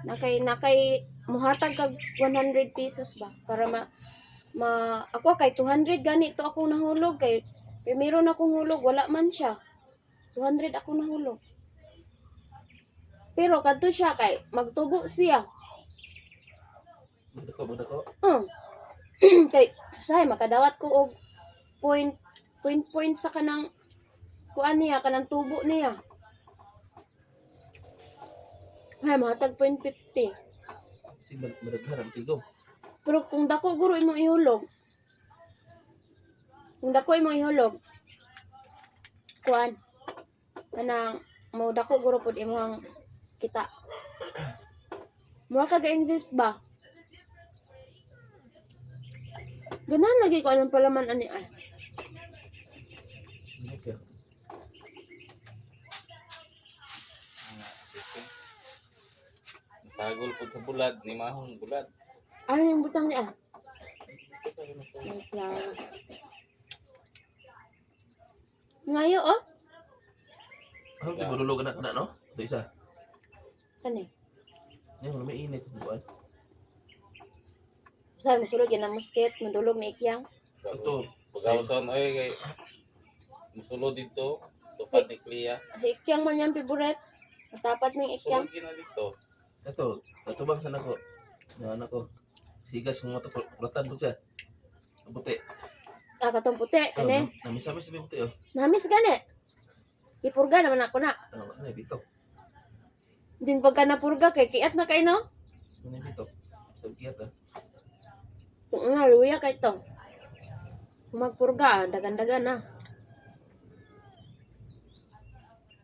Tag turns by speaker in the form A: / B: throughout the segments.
A: Nakay muhatag kag 100 pesos ba para ako kay 200 ganito ako nahulog kay primero na akong hulog wala man siya. 200 ako nahulog. Pero kadto siya kay magtubo siya.
B: Magdako.
A: Kay say makadawat ko og point sa kanang kuan niya kanang tubo niya. Ay, mahatag 0.50.
B: Si madaghan ang tigo.
A: Pero kung dako guro imong ihulog. Kuan. Kanang mo dako guro pud imong kita. Mura ka ga-invest ba? Ganahan lagi ko anong palaman ani ay.
B: Okay.
C: Sagol po sa bulad, ni mahong bulad.
A: Ano yung butang niya? Ngayo oh?
B: Ang tibululog na no? Ito isa.
A: Ano eh?
B: Yan, may init. Buwan.
A: Sabi, masulog yan ang musket, madulog na ikyang.
B: Ito.
C: Pagawson, ay kay musulod dito. Tupad ni Clea.
A: Kasi ikyang man yan, favorite. Matapat mo yung ikyang.
C: Sulod na dito.
B: Ito bang sana ko? Yan ako. Sigas kung matukulatan ko siya. Ang puti.
A: Ah, katong puti, ano?
B: Namis-amis yung puti oh.
A: Namis gani. Ipurga naman ako na.
B: Ano yung bitok?
A: Din pagka napurga kay kiat na kay no?
B: Ano yung bitok? Sabkiyat ah.
A: Kung nga, luya kay to. Kung magpurga, dagan-dagan na.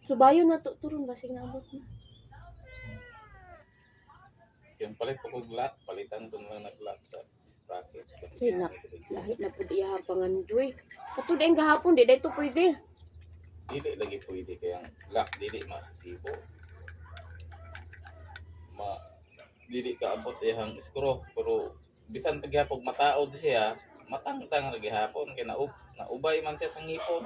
A: Subayo na to, turun ba sinabot na?
C: Yung palit po kong lock, palitan ko na nag-lock sa sprocket.
A: Say na, lahit na po diya pangandoy. Katod ang gahapon, di dito pwede.
C: Dili lagi pwede kaya lock dili masibo. Dili ka abot ihang screw pero bisan paghapon mataod siya, matangtang lagi hapon kay naubay man siya sa ngipon.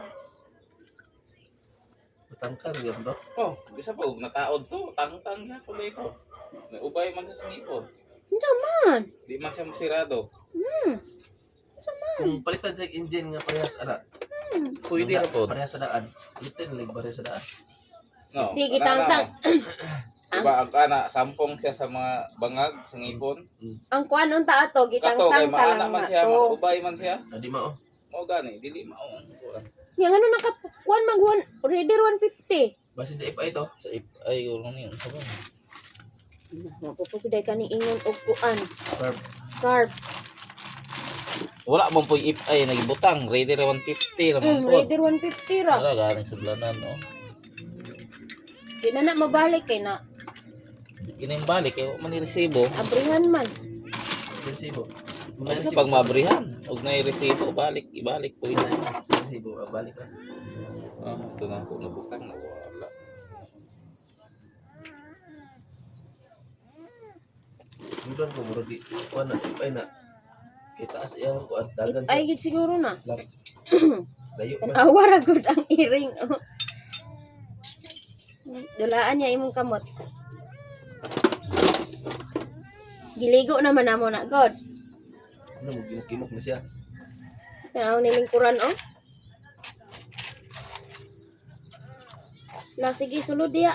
B: Matangkang yan to.
C: Oh, bisa pa nataod to, tangtang hapon ito. Naubay man siya sa ngipon.
A: Hindi man.
C: Di man siya masirado.
B: Kung palitan sa engine nga parehas ana.
C: Pwede na po.
B: Parehas sa daan. Palitan lang parehas sa daan.
C: No.
A: Di kitang-tang.
C: Diba ang ana sampong siya sa mga bangag sa ngipon.
A: Ang kuan unta ato,
C: Kato kay
A: gitang-tang
C: maana
A: talang
C: man
A: na
C: siya,
A: to.
C: ubay man siya.
B: Hindi mao.
C: Mao gani dili mao.
A: Yang ano nakakuan mag reader 150.
B: Basin sa FI to.
C: Sa ay ulo niyo sabi.
A: Mapupuday ka ni ingon og kuan.
B: Carb.
A: Carb.
C: Wala man po if ay nagibutang, ready ra 150 ra man po.
A: Reader 150 ra.
C: Wala galing suglanan no.
A: Di na mabalik kay na
C: Kining balik kay man ni resibo.
A: abrihan man.
B: Resibo.
C: Ay pag mabrihan, og na resibo ibalik po ito.
B: Resibo balik na.
C: Ah, ito na po nabutang na wala.
B: Mudan ko muro di. Kuan na sa FI na. Kita as iya kuan dagan
A: Ay gid siguro na.
B: Layo man.
A: Tanawa ra gud ang iring. Oh. Dulaan niya imong kamot. Giligo naman namo na god.
B: Ano mo kimok na siya.
A: Tanaw ni lingkuran oh. La sige sulod diya.